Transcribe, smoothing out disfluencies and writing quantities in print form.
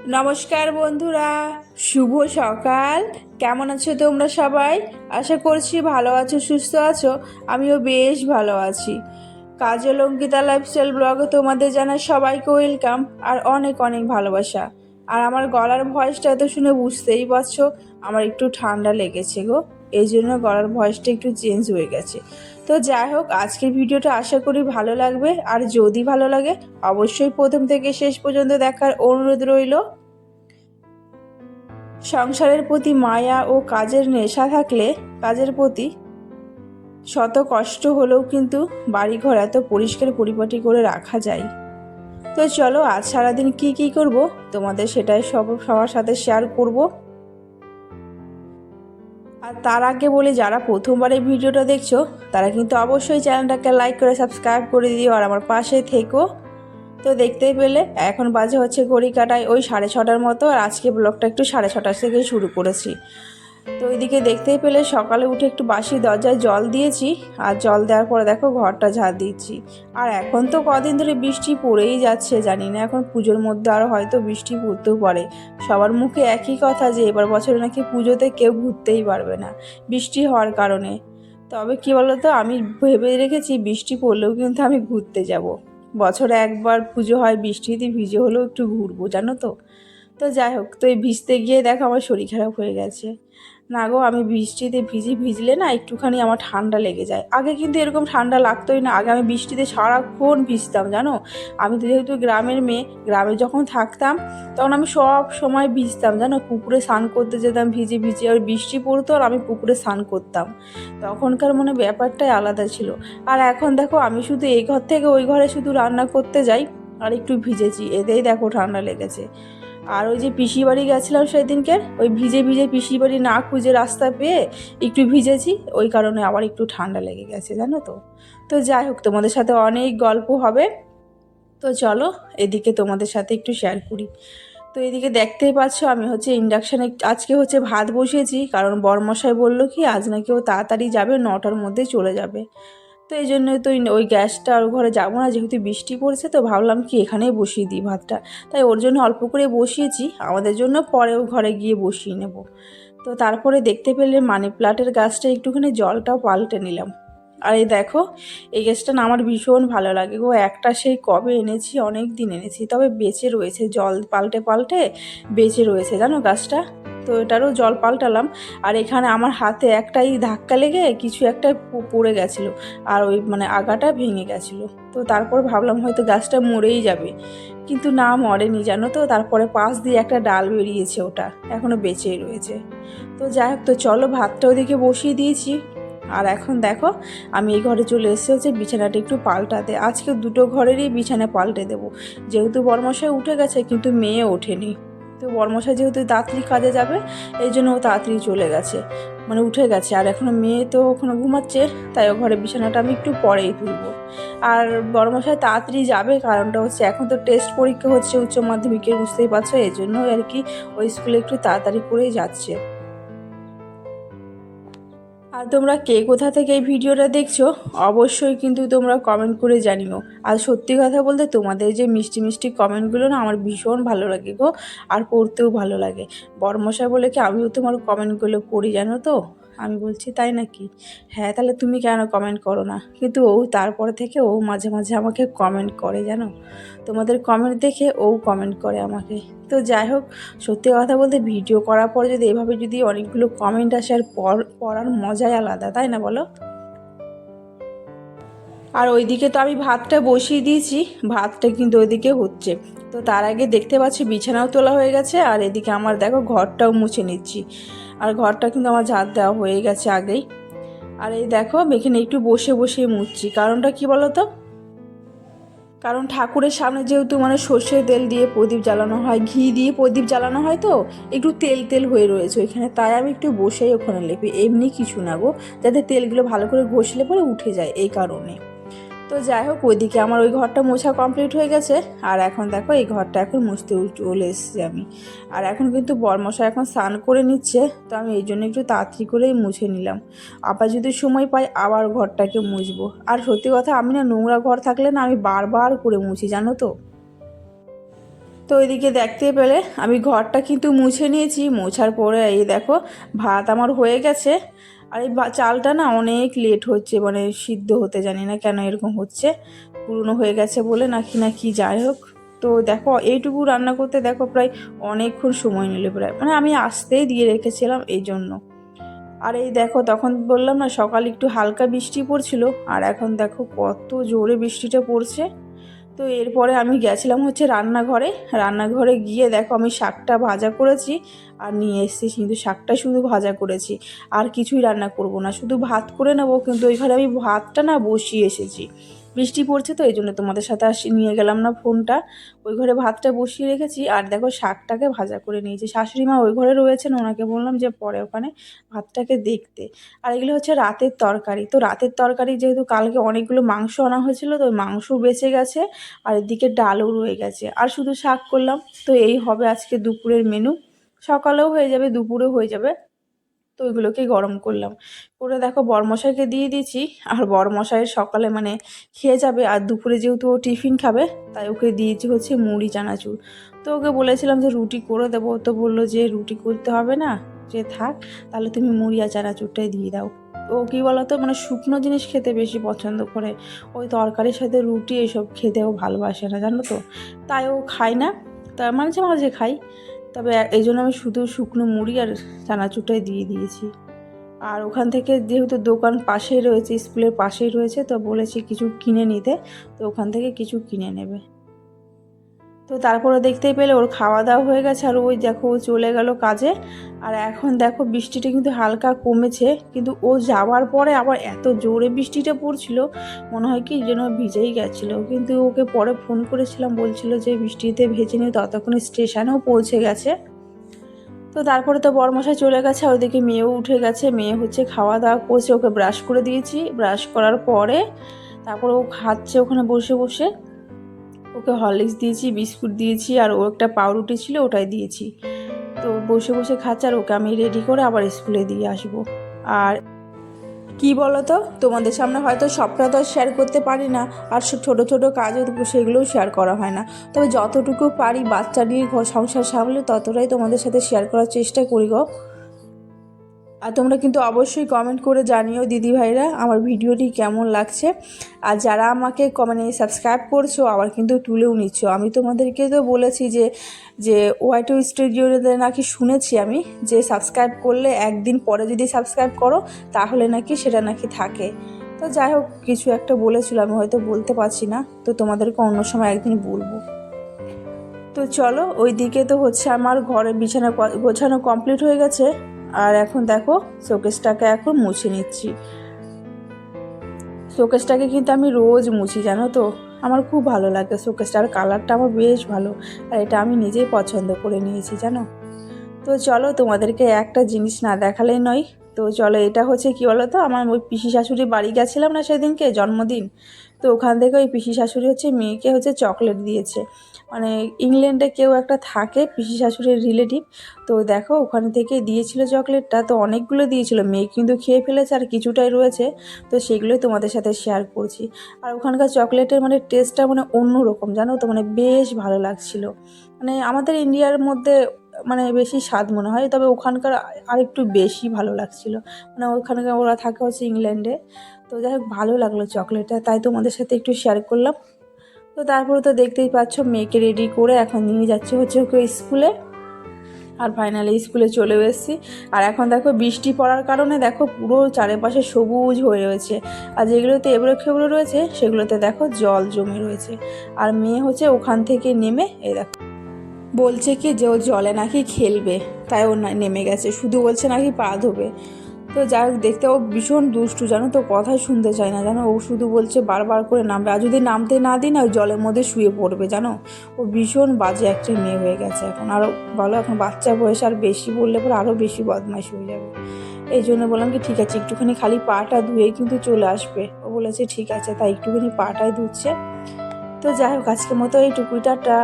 নমস্কার বন্ধুরা, শুভ সকাল। কেমন আছো তোমরা সবাই? আশা করছি ভালো আছো, সুস্থ আছো। আমিও বেশ ভালো আছি। কাজল অঙ্কিতা লাইফস্টাইল ব্লগে তোমাদের জানাই সবাইকে ওয়েলকাম আর অনেক অনেক ভালোবাসা। আর আমার গলার ভয়েসটা তো শুনে বুঝতেই পারছো, আমার একটু ঠান্ডা লেগেছে গো, এই জন্য গলার ভয়েসটা একটু চেঞ্জ হয়ে গেছে। তো যাই হোক, আজকের ভিডিওটা আশা করি ভালো লাগবে। আর যদি ভালো লাগে অবশ্যই প্রথম থেকে শেষ পর্যন্ত দেখার অনুরোধ রইল। সংসারের প্রতি মায়া ও কাজের নেশা থাকলে কাজের প্রতি শত কষ্ট হলেও কিন্তু বাড়িঘর এত পরিষ্কার পরিপাটি করে রাখা যায়। তো চলো, আজ সারাদিন কি করব তোমাদের সেটাই সবার সাথে শেয়ার করব। আর তার আগে বলি, যারা প্রথমবার এই ভিডিওটা দেখছো তারা কিন্তু অবশ্যই চ্যানেলটাকে লাইক করে সাবস্ক্রাইব করে দিও আর আমার পাশে থেকো। তো দেখতেই পেলে এখন বাজে হচ্ছে ঘড়ি কাটায় ওই 6:30টার মতো। আর আজকে ব্লগটা একটু 6:30 থেকে শুরু করেছি। তো ওইদিকে দেখতেই পেলে সকালে উঠে একটু বাসি দরজায় জল দিয়েছি। আর জল দেওয়ার পরে দেখো ঘরটা ঝাড় দিচ্ছি। আর এখন তো কদিন ধরে বৃষ্টি পড়েই যাচ্ছে, জানি না এখন পুজোর মধ্যে আরও হয়তো বৃষ্টি পড়তেও পারে। সবার মুখে একই কথা যে এবার বছরে নাকি পুজোতে কেউ ঘুরতেই পারবে না বৃষ্টি হওয়ার কারণে। তবে কি বলতো, আমি ভেবে রেখেছি বৃষ্টি পড়লেও কিন্তু আমি ঘুরতে যাব। বছরে একবার পুজো হয়, বৃষ্টিতে ভিজে হলেও একটু ঘুরবো, জানো তো। তো যাই হোক, তো এই ভিজতে গিয়ে দেখো আমার শরীর খারাপ হয়ে গেছে। না গো, আমি বৃষ্টিতে ভিজলে না একটুখানি আমার ঠান্ডা লেগে যায়। আগে কিন্তু এরকম ঠান্ডা লাগতোই না, আগে আমি বৃষ্টিতে সারাক্ষণ ভিজতাম জানো। আমি তো যেহেতু গ্রামের মেয়ে, গ্রামে যখন থাকতাম তখন আমি সব সময় ভিজতাম জানো। পুকুরে স্নান করতে যেতাম ভিজে ভিজে, আর বৃষ্টি পড়তো আর আমি পুকুরে স্নান করতাম। তখনকার মনে ব্যাপারটাই আলাদা ছিল। আর এখন দেখো, আমি শুধু এই ঘর থেকে ওই ঘরে শুধু রান্না করতে যাই আর একটু ভিজেছি, এতেই দেখো ঠান্ডা লেগেছে। আর ওই যে পিসি বাড়ি গেছিলাম সেদিনকে, ওই ভিজে ভিজে পিসি বাড়ি না খুঁজে রাস্তা পেয়ে একটু ভিজেছি, ওই কারণে আবার একটু ঠান্ডা লেগে গেছে জানো তো। তো যাই হোক, তোমাদের সাথে অনেক গল্প হবে। তো চলো, এদিকে তোমাদের সাথে একটু শেয়ার করি। তো এদিকে দেখতেই পাচ্ছ আমি হচ্ছে ইন্ডাকশানে আজকে হচ্ছে ভাত বসিয়েছি, কারণ বরমশাই বললো কি আজ নাকি ও তাড়াতাড়ি যাবে, 9টার মধ্যে চলে যাবে। তো এই জন্য তো ওই গ্যাসটা ওর ঘরে যাবো না, যেহেতু বৃষ্টি পড়ছে, তো ভাবলাম কি এখানেই বসিয়ে দিই ভাতটা। তাই ওর জন্য অল্প করে বসিয়েছি, আমাদের জন্য পরেও ঘরে গিয়ে বসিয়ে নেব। তো তারপরে দেখতে পেলে মানি প্লান্টের গাছটা একটুখানি জলটাও পাল্টে নিলাম। আর এই দেখো, এই গাছটা না আমার ভীষণ ভালো লাগে গো। একটা সেই কবে এনেছি, অনেক দিন এনেছি, তবে বেঁচে রয়েছে, জল পাল্টে পাল্টে বেঁচে রয়েছে জানো গাছটা। তো এটারও জল পাল্টালাম। আর এখানে আমার হাতে একটাই ধাক্কা লেগে কিছু একটা পড়ে গেছিলো, আর ওই মানে আগাটা ভেঙে গেছিলো। তো তারপর ভাবলাম হয়তো গাছটা মরেই যাবে, কিন্তু না, মরেনি জানো তো। তারপরে পাশ দিয়ে একটা ডাল বেরিয়েছে, ওটা এখনও বেঁচেই রয়েছে। তো যাই হোক, তো চলো ভাতটা ওদিকে বসিয়ে দিয়েছি। আর এখন দেখো, আমি এই ঘরে চলে এসেছি হচ্ছে বিছানাটা একটু পাল্টাতে। আজকে দুটো ঘরেরই বিছানা পাল্টে দেবো, যেহেতু বরমশাই উঠে গেছে কিন্তু মেয়ে ওঠেনি। তো বরমশাই যেহেতু তাড়াতাড়ি কাজে যাবে, এই জন্য ও তাড়াতাড়ি চলে গেছে, মানে উঠে গেছে। আর এখনও মেয়ে তো ওখানে ঘুমাচ্ছে, তাই ও ঘরে বিছানাটা আমি একটু পরেই তুলবো। আর বরমশাই তাড়াতাড়ি যাবে, কারণটা হচ্ছে এখন তো টেস্ট পরীক্ষা হচ্ছে উচ্চ মাধ্যমিকের, বুঝতেই পারছো, এই জন্যই আর কি ওই স্কুলে একটু তাড়াতাড়ি করেই যাচ্ছে। আর তোমরা কে কোথা থেকে এই ভিডিওটা দেখছো অবশ্যই কিন্তু তোমরা কমেন্ট করে জানিও। আর সত্যি কথা বলতে, তোমাদের যে মিষ্টি মিষ্টি কমেন্টগুলো না আমার ভীষণ ভালো লাগে গো, আর পড়তেও ভালো লাগে। বর্মশাই বলে কি আমিও তোমার কমেন্টগুলো পড়ি জানো তো। আমি বলছি তাই নাকি? হ্যাঁ, তাহলে তুমি কেন কমেন্ট করো না? কিন্তু ও তারপরে থেকে ও মাঝে মাঝে আমাকে কমেন্ট করে জানো, তোমাদের কমেন্ট দেখে ও কমেন্ট করে আমাকে। তো যাই হোক, সত্যি কথা বলতে ভিডিও করার পর যদি এভাবে যদি অনেকগুলো কমেন্ট আসে, আর পড়ার মজাই আলাদা, তাই না বলো? আর ওইদিকে তো আমি ভাতটা বসিয়ে দিয়েছি, ভাতটা কিন্তু ওইদিকে হচ্ছে। তো তার আগে দেখতে পাচ্ছি বিছানাও তোলা হয়ে গেছে, আর এদিকে আমার দেখো ঘরটাও মুছে নিচ্ছি। আর ঘরটা কিন্তু আমার ঝাড় দেওয়া হয়ে গেছে আগেই। আর এই দেখো এখানে একটু বসে বসে মুছছি, কারণটা কি বলো তো। কারণ ঠাকুরের সামনে যেহেতু মানে সর্ষের তেল দিয়ে প্রদীপ জ্বালানো হয়, ঘি দিয়ে প্রদীপ জ্বালানো হয়, তো একটু তেল তেল হয়ে রয়েছে ওইখানে, তাই আমি একটু বসেই ওখানে লেপি, এমনি কিছু না গো, যাতে তেলগুলো ভালো করে ঘষলে পরে উঠে যায় এই কারণে। তো যাই হোক, ওইদিকে আমার ওই ঘরটা মোছা কমপ্লিট হয়ে গেছে। আর এখন দেখো এই ঘরটা এখন মুছতে চলে এসেছি আমি। আর এখন কিন্তু বরমশাই এখন স্নান করে নিচ্ছে, তো আমি এই জন্য একটু তাড়াতাড়ি করেই মুছে নিলাম। আবার যদি সময় পাই আবার ঘরটাকে মুছবো। আর সত্যি কথা, আমি না নোংরা ঘর থাকলে না আমি বারবার করে মুছি জানো তো। তো ওইদিকে দেখতে পেলে আমি ঘরটা কিন্তু মুছে নিয়েছি। মোছার পরে এই দেখো ভাত আমার হয়ে গেছে। আর এই চালটা না অনেক লেট হচ্ছে, মানে সিদ্ধ হতে, জানি না কেন এরকম হচ্ছে, পুরনো হয়ে গেছে বলে নাকি না কি, যাই হোক। তো দেখো এইটুকু রান্না করতে দেখো প্রায় অনেকক্ষণ সময় নিল, প্রায় মানে আমি আসতেই দিয়ে রেখেছিলাম এই জন্য। আর এই দেখো তখন বললাম না সকালে একটু হালকা বৃষ্টি পড়ছিল, আর এখন দেখো কত জোরে বৃষ্টিটা পড়ছে। তো এরপরে আমি গেছিলাম হচ্ছে রান্নাঘরে গিয়ে দেখো আমি শাকটা ভাজা করেছি আর নিয়ে এসেছি, কিন্তু শাকটা শুধু ভাজা করেছি, আর কিছুই রান্না করব না, শুধু ভাত করে নেবো। কিন্তু ওই ঘরে আমি ভাতটা না বসিয়ে এসেছি, বৃষ্টি পড়ছে তো এই জন্য তোমাদের সাথে নিয়ে গেলাম না ফোনটা। ওই ঘরে ভাতটা বসিয়ে রেখেছি আর দেখো শাকটাকে ভাজা করে নিয়েছি। শাশুড়ি মা ওই ঘরে রয়েছেন, ওনাকে বললাম যে পরে ওখানে ভাতটাকে দেখতে। আর এগুলো হচ্ছে রাতের তরকারি। তো রাতের তরকারি যেহেতু কালকে অনেকগুলো মাংস আনা হয়েছিল, তো ওই মাংস বেঁচে গেছে, আর এদিকে ডালও রয়ে গেছে, আর শুধু শাক করলাম। তো এই হবে আজকে দুপুরের মেনু, সকালেও হয়ে যাবে দুপুরেও হয়ে যাবে। তো ওইগুলোকে গরম করলাম, করে দেখো বরমশাইকে দিয়ে দিয়েছি। আর বরমশাইয়ের সকালে মানে খেয়ে যাবে, আর দুপুরে যেহেতু ও টিফিন খাবে তাই ওকে দিয়েছি হচ্ছে মুড়ি চানাচুর। তো ওকে বলেছিলাম যে রুটি করে দেবো, তো বললো যে রুটি করতে হবে না, যে থাক তাহলে তুমি মুড়ি আর চানাচুরটাই দিয়ে দাও। ও কী বলতো মানে শুকনো জিনিস খেতে বেশি পছন্দ করে, ওই তরকারির সাথে রুটি এইসব খেতেও ভালোবাসে না জানো তো, তাই ও খায় না। তা মাঝে মাঝে খাই, তবে এই জন্য আমি শুধু শুকনো মুড়ি আর চানাচুরটাই দিয়ে দিয়েছি। আর ওখান থেকে যেহেতু দোকান পাশেই রয়েছে, স্কুলের পাশেই রয়েছে, তো বলেছি কিছু কিনে নিতে, তো ওখান থেকে কিছু কিনে নেবে। তো তারপরে দেখতেই পেলে ওর খাওয়া দাওয়া হয়ে গেছে, আর ওই দেখো ও চলে গেল কাজে। আর এখন দেখো বৃষ্টিটা কিন্তু হালকা কমেছে, কিন্তু ও যাওয়ার পরে আবার এত জোরে বৃষ্টিটা পড়ছিল, মনে হয় কি যেন ভিজেই গেছিলো। কিন্তু ওকে পরে ফোন করেছিলাম, বলছিল যে বৃষ্টিতে ভেজে নিয়ে ততক্ষণে স্টেশনেও পৌঁছে গেছে। তো তারপরে তো বরমশাই চলে গেছে, ওইদিকে মেয়েও উঠে গেছে, মেয়ে হচ্ছে খাওয়া দাওয়া করছে, ওকে ব্রাশ করে দিয়েছি। ব্রাশ করার পরে তারপর ও খাচ্ছে ওখানে বসে বসে, ওকে হরলিক্স দিয়েছি, বিস্কুট দিয়েছি, আর ও একটা পাউরুটি ছিল ওটাই দিয়েছি। তো বসে বসে খাচ্ছে, আর ওকে আমি রেডি করে আবার স্কুলে দিয়ে আসবো। আর কি বলো তো, তোমাদের সামনে হয়তো সবটা তো শেয়ার করতে পারি না, আর ছোটো ছোটো কাজও সেগুলোও শেয়ার করা হয় না, তবে যতটুকু পারি বাচ্চা নিয়ে ঘর সংসার সামলে ততটাই তোমাদের সাথে শেয়ার করার চেষ্টা করি গো। আর তোমরা কিন্তু অবশ্যই কমেন্ট করে জানিও দিদিভাইরা আমার ভিডিওটি কেমন লাগছে। আর যারা আমাকে মানে সাবস্ক্রাইব করছো আবার কিন্তু তুলেও নিচ্ছ, আমি তোমাদেরকে তো বলেছি যে যে ওয়াইটু স্টুডিওতে নাকি শুনেছি আমি যে সাবস্ক্রাইব করলে একদিন পরে যদি সাবস্ক্রাইব করো তাহলে নাকি সেটা নাকি থাকে। তো যাই হোক কিছু একটা বলেছিল, আমি হয়তো বলতে পারছি না, তো তোমাদেরকে অন্য সময় একদিন বলবো। তো চলো ওই দিকে তো হচ্ছে আমার ঘরে বিছানা গোছানো কমপ্লিট হয়ে গেছে। আর এখন দেখো শোকেসটাকে এখন মুছে নিচ্ছি। শোকেসটাকে কিন্তু আমি রোজ মুছি জানো তো, আমার খুব ভালো লাগে শোকেসটার কালারটা আমার বেশ ভালো, আর এটা আমি নিজেই পছন্দ করে নিয়েছি জানো। তো চলো তোমাদেরকে একটা জিনিস না দেখালেই নয়। তো চলো এটা হচ্ছে কি বলো তো, আমার ওই পিসি শাশুড়ি বাড়ি গেছিলাম না সেদিনকে জন্মদিন, তো ওখান থেকে ওই পিসি শাশুড়ি হচ্ছে মেয়েকে হচ্ছে চকলেট দিয়েছে। মানে ইংল্যান্ডে কেউ একটা থাকে পিসি শাশুড়ির রিলেটিভ, তো দেখো ওখান থেকে দিয়েছিল চকলেটটা, তো অনেকগুলো দিয়েছিল, মেয়ে কিন্তু খেয়ে ফেলেছে আর কিছুটাই রয়েছে। তো সেগুলোই তোমাদের সাথে শেয়ার করছি। আর ওখানকার চকলেটের মানে টেস্টটা মানে অন্যরকম জানো তো, মানে বেশ ভালো লাগছিল। মানে আমাদের ইন্ডিয়ার মধ্যে মানে বেশি স্বাদ মনে হয়, তবে ওখানকার আরেকটু বেশি ভালো লাগছিল। মানে ওখানকার ওরা থাকে হচ্ছে ইংল্যান্ডে। তো যাই হোক ভালো লাগলো চকলেটটা, তাই তোমাদের সাথে একটু শেয়ার করলাম। তো তারপরে তো দেখতেই পাচ্ছ মেয়েকে রেডি করে এখন নিয়ে যাচ্ছে হচ্ছে ওকে স্কুলে। আর ফাইনালি স্কুলে চলেও এসেছি। আর এখন দেখো বৃষ্টি পড়ার কারণে দেখো পুরো চারিপাশে সবুজ হয়ে রয়েছে, আর যেগুলোতে এবড়ো খেবড়ো রয়েছে সেগুলোতে দেখো জল জমে রয়েছে। আর মেয়ে হচ্ছে ওখান থেকে নেমে এই দেখো বলছে কি যে ও জলে নাকি খেলবে, তাই ও নেমে গেছে, শুধু বলছে নাকি পা ধোবে। তো যাই হোক দেখতে ও ভীষণ দুষ্টু জানো তো, কথাই শুনতে চায় না জানো, ও শুধু বলছে বারবার করে নামবে, আর যদি নামতে না দিই না ওই জলের মধ্যে শুয়ে পড়বে জানো। ও ভীষণ বাজে একটা মেয়ে হয়ে গেছে এখন, আরও বলো এখন বাচ্চা বয়স, আর বেশি বললে পরে আরও বেশি বদমাইশ হয়ে যাবে। এই জন্য বললাম কি ঠিক আছে একটুখানি খালি পাটা ধুয়েই কিন্তু চলে আসবে। ও বলেছে ঠিক আছে, তাই একটুখানি পাটাই ধুচ্ছে। তো যাই হোক আজকের মতো এইটুকুই, টাটা।